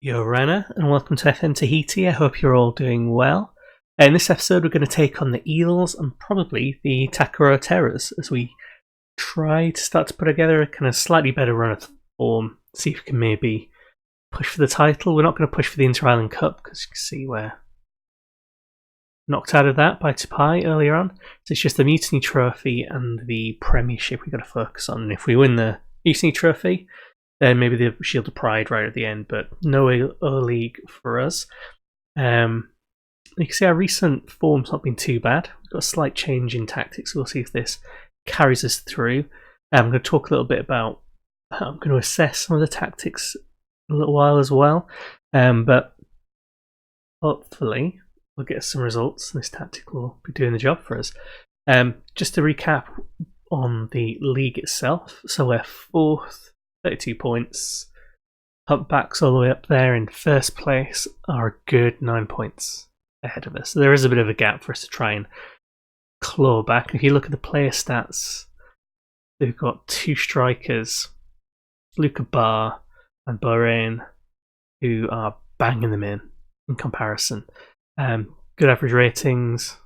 Yo, Rana, and welcome to FM Tahiti. I hope you're all doing well. In this episode, we're going to take on the Eels and probably the Takaroa Terrors as we try to start to put together a kind of slightly better run of form, see if we can maybe push for the title. We're not going to push for the Inter-Island Cup because you can see we're knocked out of that by Tupai earlier on. So it's just the Mutiny Trophy and the Premiership we've got to focus on. And if we win the Mutiny Trophy, then maybe the Shield of Pride right at the end, but no O-League for us. You can see our recent form's not been too bad. We've got a slight change in tactics. We'll see if this carries us through. I'm going to talk a little bit about how I'm going to assess some of the tactics in a little while as well. But hopefully we'll get some results and this tactic will be doing the job for us. Just to recap on the league itself. So we're 4th, 32 points. Humpbacks all the way up there in first place are a good 9 points ahead of us. So there is a bit of a gap for us to try and claw back. If you look at the player stats, they've got 2 strikers, Luca Barr and Bahrain, who are banging them in comparison. Good average ratings.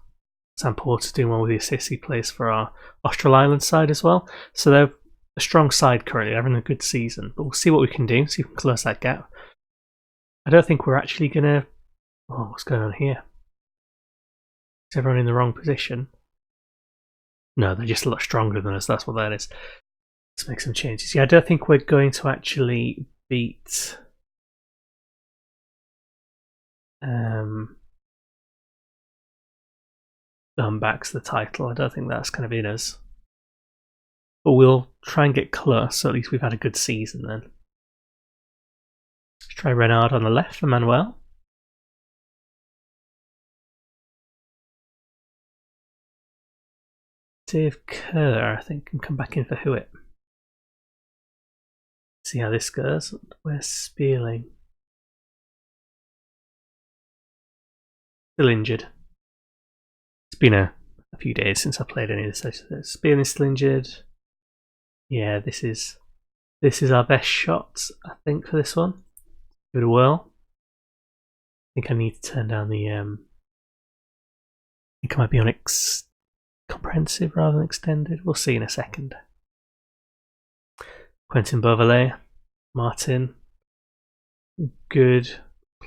Sam Porter's doing well with the assists he plays for our Austral Islands side as well. So they're a strong side currently, having a good season, but we'll see what we can do, see if we can close that gap. I don't think we're actually going to... Oh, what's going on here? Is everyone in the wrong position? No, they're just a lot stronger than us, that's what that is. Let's make some changes. Yeah, I don't think we're going to actually beat... Humpbacks the title. I don't think that's kind of in us. But we'll try and get close, so at least we've had a good season then. Let's try Renard on the left for Manuel. Dave Kerr, I think, can come back in for Hewitt. See how this goes. Where's Spearling? Still injured. It's been a few days since I played any of this. Spearling's still injured. Yeah, this is our best shot, I think, for this one. Give it a whirl. I think I need to turn down the... I think I might be on comprehensive rather than extended. We'll see in a second. Quentin Beauvalet, Martin, good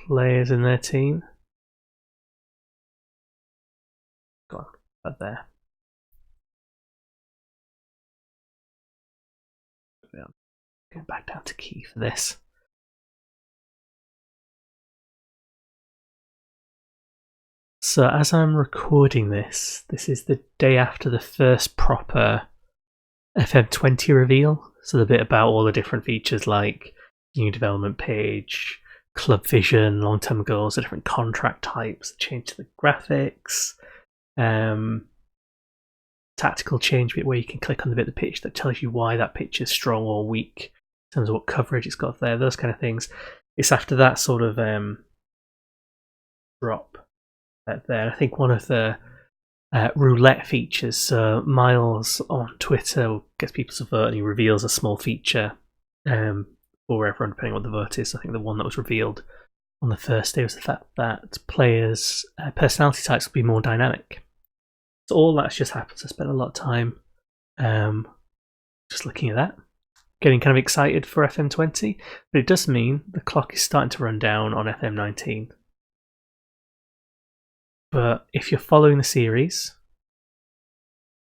players in their team. Go on, right there. Going back down to key for this. So as I'm recording this is the day after the first proper FM20 reveal. So the bit about all the different features like new development page, club vision, long-term goals, the different contract types, change to the graphics, tactical change bit where you can click on the bit of the pitch that tells you why that pitch is strong or weak in terms of what coverage it's got there, those kind of things. It's after that sort of drop there. I think one of the roulette features, so Miles on Twitter gets people to vote and he reveals a small feature for everyone depending on what the vote is. I think the one that was revealed on the first day was the fact that players' personality types will be more dynamic. So all that's just happened. So I spent a lot of time just looking at that, getting kind of excited for FM20, but it does mean the clock is starting to run down on FM19. But if you're following the series,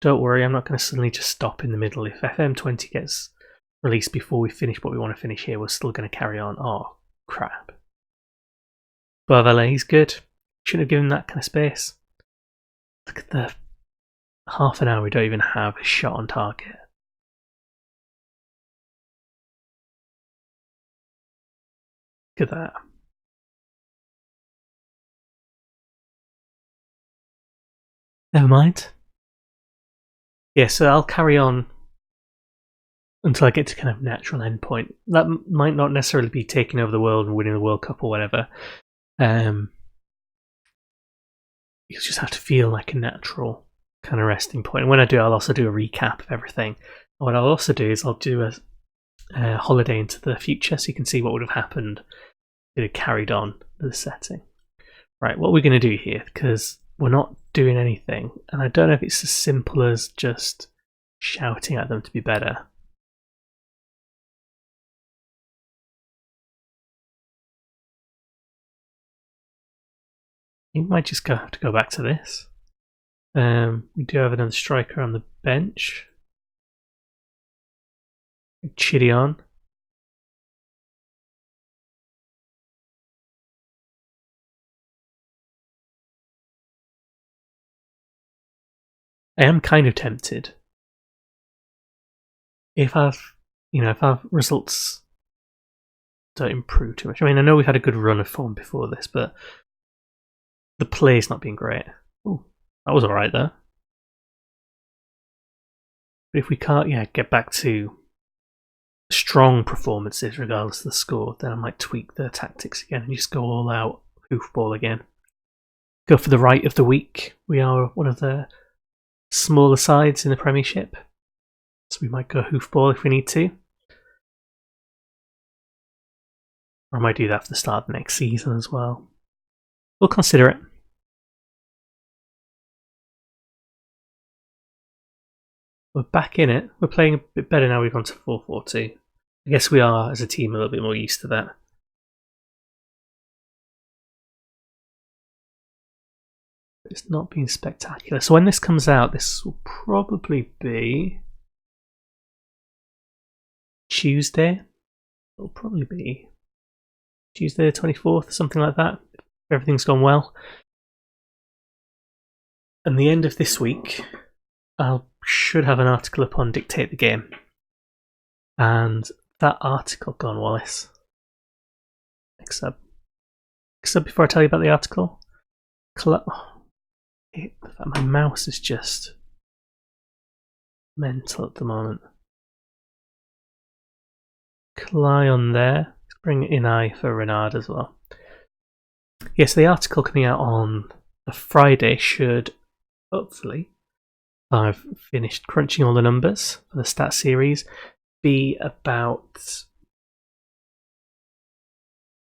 don't worry, I'm not going to suddenly just stop in the middle. If FM20 gets released before we finish what we want to finish here, we're still going to carry on. Oh, crap. Beauvalet, he's good. Shouldn't have given that kind of space. Look at the half an hour we don't even have a shot on target. Look at that. Never mind. Yeah, so I'll carry on until I get to kind of natural endpoint. That might not necessarily be taking over the world and winning the World Cup or whatever. You just have to feel like a natural kind of resting point. And when I do, I'll also do a recap of everything. And what I'll also do is I'll do a holiday into the future so you can see what would have happened it carried on the setting. Right, what we're going to do here, because we're not doing anything, and I don't know if it's as simple as just shouting at them to be better. You might just have to go back to this. We do have another striker on the bench. Chidion. I am kind of tempted. If our results don't improve too much. I mean, I know we've had a good run of form before this, but the play's not been great. Ooh, that was alright though. But if we can't, get back to strong performances regardless of the score, then I might tweak the tactics again and just go all out hoofball again. Go for the right of the week. We are one of the smaller sides in the Premiership, so we might go hoofball if we need to. Or I might do that for the start of the next season as well. We'll consider it. We're back in it. We're playing a bit better now we've gone to 4-4-2. I guess we are, as a team, a little bit more used to that. It's not been spectacular. So when this comes out, this will probably be Tuesday. It'll probably be Tuesday the 24th, something like that, if everything's gone well. And the end of this week, I should have an article up on Dictate the Game. And that article, go on, Wallace. Next sub. Before I tell you about the article. My mouse is just mental at the moment. Cly on there. Let's bring in I for Renard as well. Yes, the article coming out on the Friday should hopefully, I've finished crunching all the numbers for the stat series, be about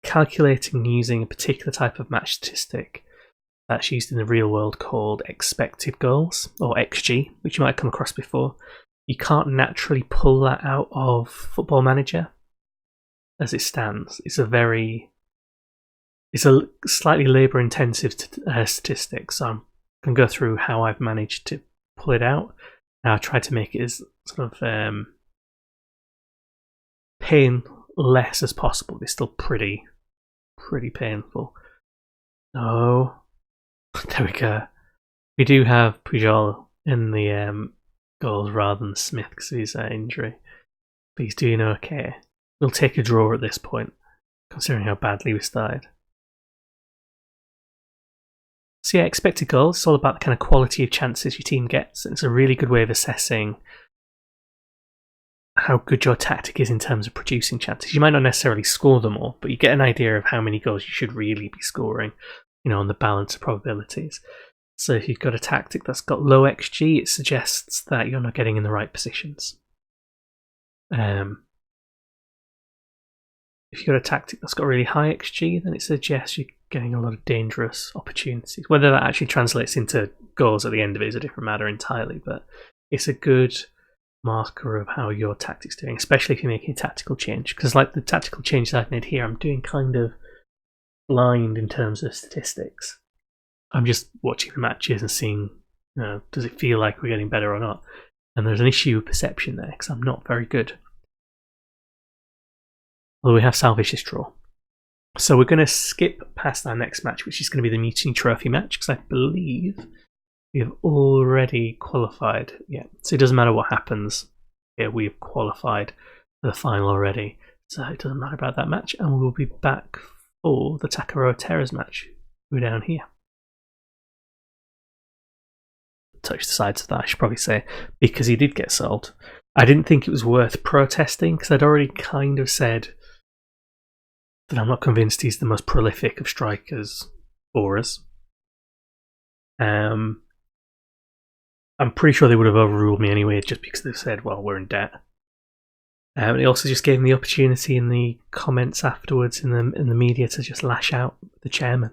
calculating using a particular type of match statistic that's used in the real world called expected goals, or XG, which you might have come across before. You can't naturally pull that out of Football Manager as it stands. It's a slightly labour intensive statistic, so I can go through how I've managed to pull it out. Now I try to make it as sort of painless as possible. It's still pretty painful. Oh, there we go. We do have Pujol in the goals rather than Smith because of his injury, but he's doing okay. We'll take a draw at this point, considering how badly we started. So yeah, expected goals, it's all about the kind of quality of chances your team gets, and it's a really good way of assessing how good your tactic is in terms of producing chances. You might not necessarily score them all, but you get an idea of how many goals you should really be scoring, on the balance of probabilities. So if you've got a tactic that's got low XG, it suggests that you're not getting in the right positions. If you've got a tactic that's got really high XG, then it suggests you're getting a lot of dangerous opportunities. Whether that actually translates into goals at the end of it is a different matter entirely, but it's a good marker of how your tactic's doing, especially if you're making a tactical change. Because like the tactical changes I've made here, I'm doing kind of blind in terms of statistics. I'm just watching the matches and seeing, does it feel like we're getting better or not? And there's an issue of perception there because I'm not very good. Although we have salvaged this draw. So we're going to skip past our next match, which is going to be the Mutiny Trophy match, because I believe we have already qualified. Yeah, so it doesn't matter what happens. Yeah, we've qualified for the final already. So it doesn't matter about that match. And we will be back for the Takaroa Terrors match. We're down here. Touch the sides of that, I should probably say, because he did get sold. I didn't think it was worth protesting, because I'd already kind of said that I'm not convinced he's the most prolific of strikers for us. I'm pretty sure they would have overruled me anyway, just because they've said, well, we're in debt. And he also just gave him the opportunity in the comments afterwards in the media to just lash out at the chairman,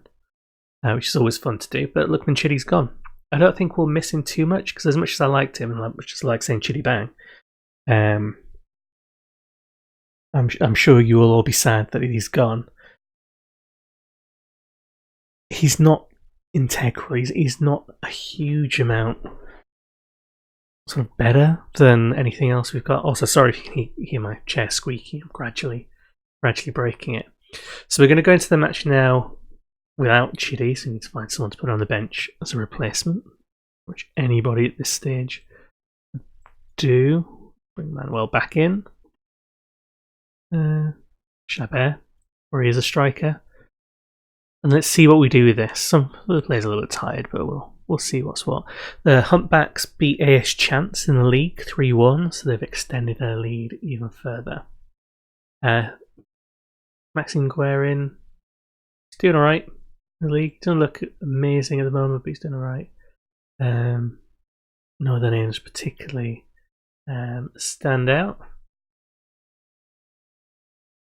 which is always fun to do. But Lookman Chitty's gone. I don't think we'll miss him too much because as much as I liked him and as much as I like saying Chitty Bang, I'm sure you will all be sad that he's gone. He's not integral. He's not a huge amount sort of better than anything else we've got. Also, sorry if you hear my chair squeaking. I'm gradually breaking it. So we're going to go into the match now without Chitty, so we need to find someone to put on the bench as a replacement, which anybody at this stage would do. Bring Manuel back in. Chabert, where he is a striker. And let's see what we do with this. Some of the players are a little bit tired, but we'll see what's what. The Humpbacks beat AS Chance in the league 3-1, so they've extended their lead even further. Maxime Guerin, he's doing alright in the league. Doesn't look amazing at the moment, but he's doing alright. No other names particularly stand out.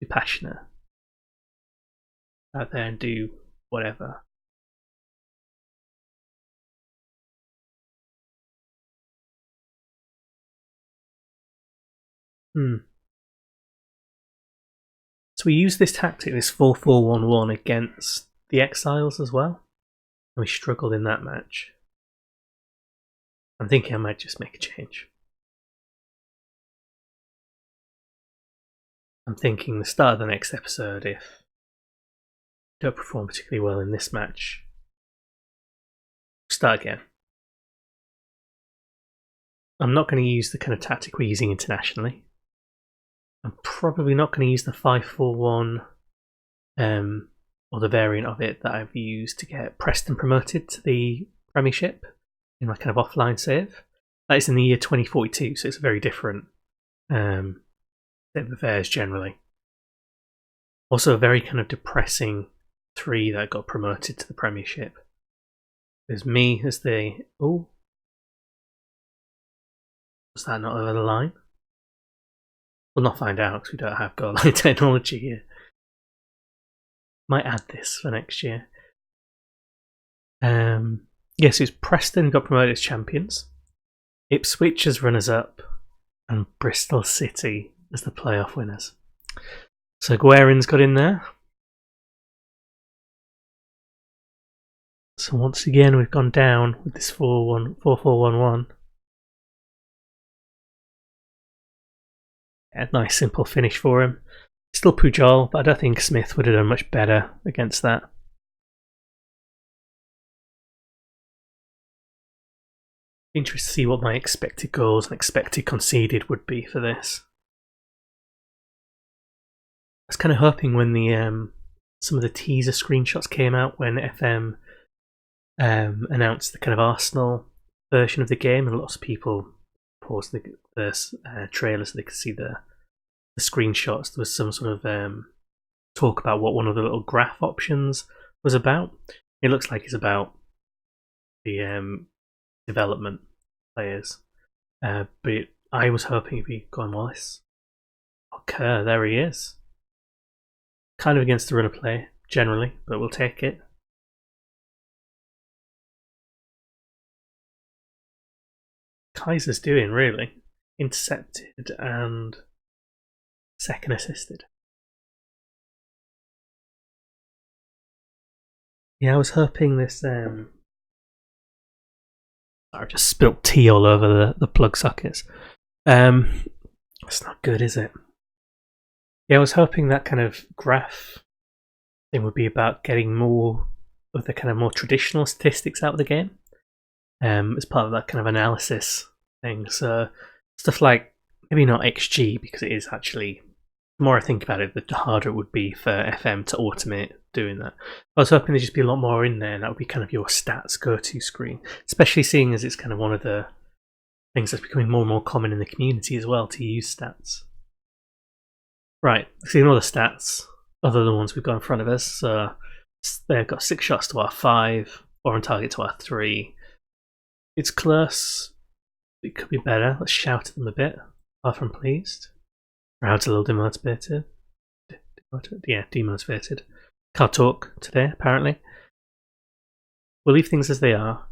Be passionate out there and do whatever. So we use this tactic, this 4-4-1-1 against the Exiles as well, and we struggled in that match. I'm thinking I might just make a change. I'm thinking the start of the next episode, if I don't perform particularly well in this match, start again. I'm not going to use the kind of tactic we're using internationally. I'm probably not going to use the 5-4-1 or the variant of it that I've used to get Preston promoted to the Premiership in my kind of offline save. That is in the year 2042, so it's a very different state of affairs generally. Also a very kind of depressing 3 that got promoted to the Premiership. There's me as the... Oh, was that not over the line? We'll not find out because we don't have goal line technology here. Might add this for next year. Yes, it was Preston got promoted as champions, Ipswich as runners-up, and Bristol City as the playoff winners. So Guerin's got in there. So once again we've gone down with this 4-4-1-1. A nice simple finish for him. Still Pujol, but I don't think Smith would have done much better against that. Interested to see what my expected goals and expected conceded would be for this. I was kind of hoping when the some of the teaser screenshots came out when FM announced the kind of Arsenal version of the game, and lots of people paused the trailer so they could see the screenshots. There was some sort of talk about what one of the little graph options was about. It looks like it's about the development players, but I was hoping it'd be Gordon Wallace. Okay, there he is. Kind of against the run of play generally, but we'll take it. Kaiser's doing really intercepted and second assisted. Yeah, I was hoping this. I just spilt tea all over the plug sockets. That's not good, is it? Yeah, I was hoping that kind of graph thing would be about getting more of the kind of more traditional statistics out of the game, as part of that kind of analysis thing. So stuff like, maybe not XG, because it is actually, the more I think about it, the harder it would be for FM to automate doing that. I was hoping there'd just be a lot more in there, and that would be kind of your stats go-to screen, especially seeing as it's kind of one of the things that's becoming more and more common in the community as well, to use stats. Right, let's see all the stats, other than the ones we've got in front of us. So they've got 6 shots to our 5, 4 on target to our 3. It's close. It could be better. Let's shout at them a bit. Far from pleased. Crowd's a little demotivated. Yeah, demotivated. Can't talk today, apparently. We'll leave things as they are.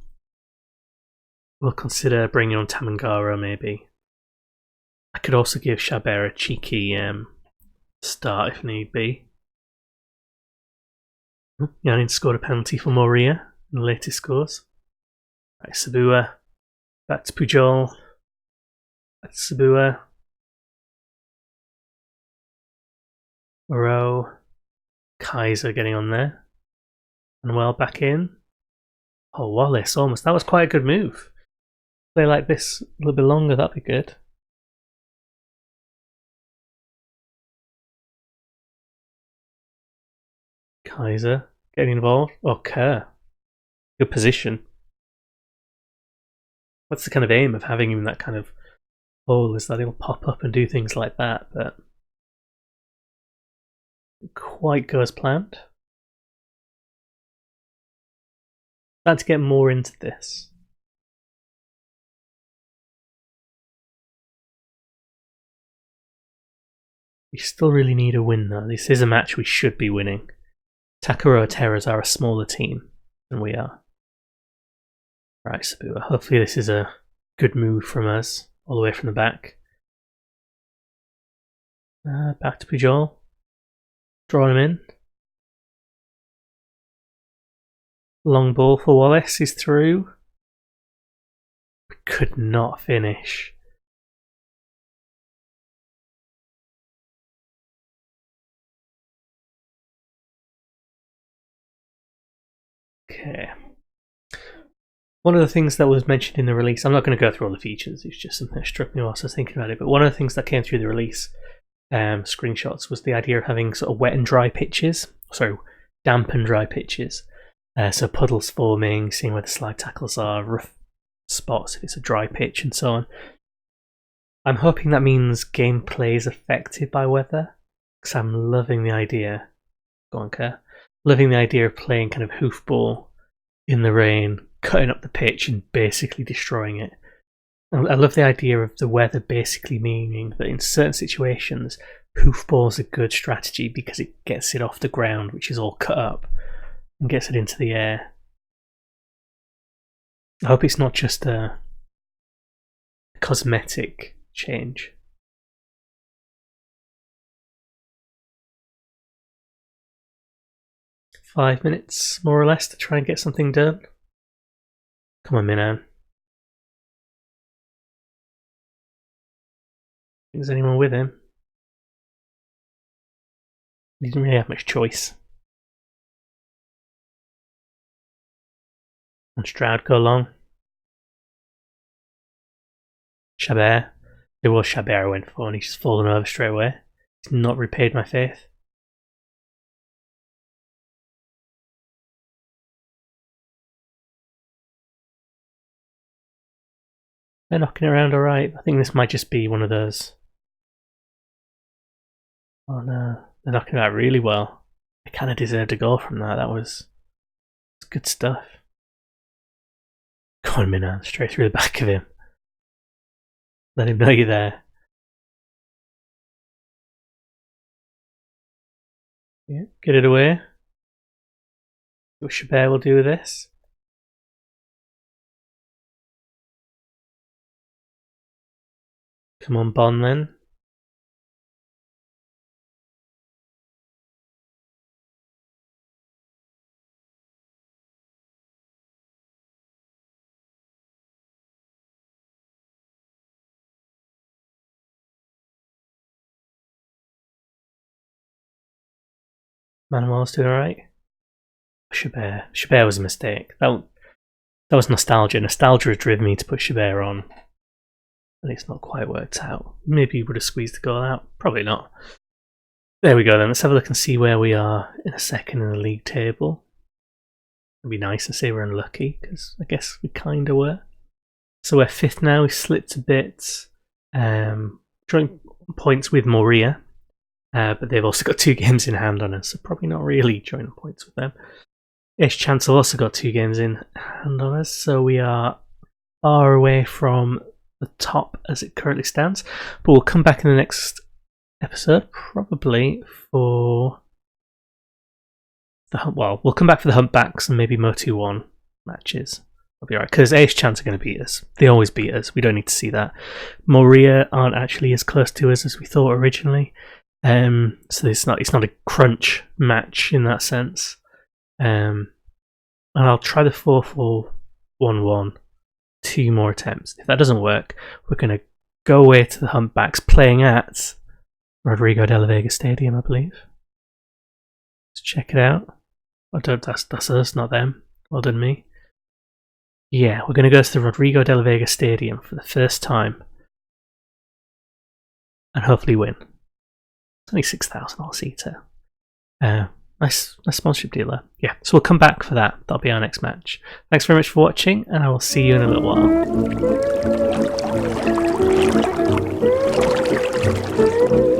We'll consider bringing on Tamangaro, maybe. I could also give Chabert a cheeky start if need be. Yanin scored a penalty for Moria in the latest scores. Right, Sabua. Back to Pujol. Back to Sabua. Moreau. Kaiser getting on there. And well back in. Oh, Wallace almost. That was quite a good move. Play like this a little bit longer, that'd be good. Kaiser getting involved. Oh, Kerr. Good position. What's the kind of aim of having him in that kind of hole? Is that he'll pop up and do things like that, but quite go as planned. Glad to get more into this. We still really need a win though. This is a match we should be winning. Takaroa Terrors are a smaller team than we are. Right, Sabua. Hopefully this is a good move from us, all the way from the back. Back to Pujol. Drawing him in. Long ball for Wallace. He's through. We could not finish. Okay. One of the things that was mentioned in the release, I'm not going to go through all the features, it's just something that struck me whilst I was thinking about it, but one of the things that came through the release screenshots was the idea of having sort of wet and dry pitches, so damp and dry pitches. So puddles forming, seeing where the slide tackles are, rough spots if it's a dry pitch, and so on. I'm hoping that means gameplay is affected by weather, because I'm loving the idea. Go on, Kerr. Loving the idea of playing kind of hoofball in the rain, cutting up the pitch and basically destroying it. I love the idea of the weather basically meaning that in certain situations, hoofball is a good strategy because it gets it off the ground, which is all cut up, and gets it into the air. I hope it's not just a cosmetic change. Five minutes, more or less, to try and get something done. Come on, Minan. Is anyone with him? He didn't really have much choice. And Stroud go long. Chabert. It was Chabert I went for, and he's just fallen over straight away. He's not repaid my faith. They're knocking around alright. I think this might just be one of those. Oh no, they're knocking it out really well. They kind of deserved a goal from that. That was good stuff. Come on, Minan, straight through the back of him. Let him know you're there. Yeah, get it away. What Chabert will do with this. Come on, Bon then. Manuel's doing alright. Chabert. Chabert was a mistake. That was nostalgia. Nostalgia has driven me to put Chabert on. And it's not quite worked out. Maybe he would have squeezed the goal out. Probably not. There we go then. Let's have a look and see where we are in a second in the league table. It'd be nice to say we're unlucky, because I guess we kind of were. So we're fifth now. We slipped a bit. Joint points with Moria. But they've also got 2 games in hand on us, so probably not really joint points with them. Ish Chancel also got 2 games in hand on us, so we are far away from the top as it currently stands. But we'll come back in the next episode, probably for the hunt. Well, we'll come back for the humpbacks and maybe Motu 1 matches. I'll be alright, because Ace Chance are going to beat us. They always beat us. We don't need to see that. Moria aren't actually as close to us as we thought originally. So it's not a crunch match in that sense. And I'll try the 4-4-1-1. 2 more attempts. If that doesn't work, we're going to go away to the humpbacks, playing at Rodrigo de la Vega Stadium, I believe. Let's check it out. Oh, that's us, not them. Well done, me. Yeah, we're going to go to the Rodrigo de la Vega Stadium for the first time and hopefully win. It's only 6,000 all seater. Nice sponsorship deal there. Yeah, so we'll come back for that. That'll be our next match. Thanks very much for watching, and I will see you in a little while.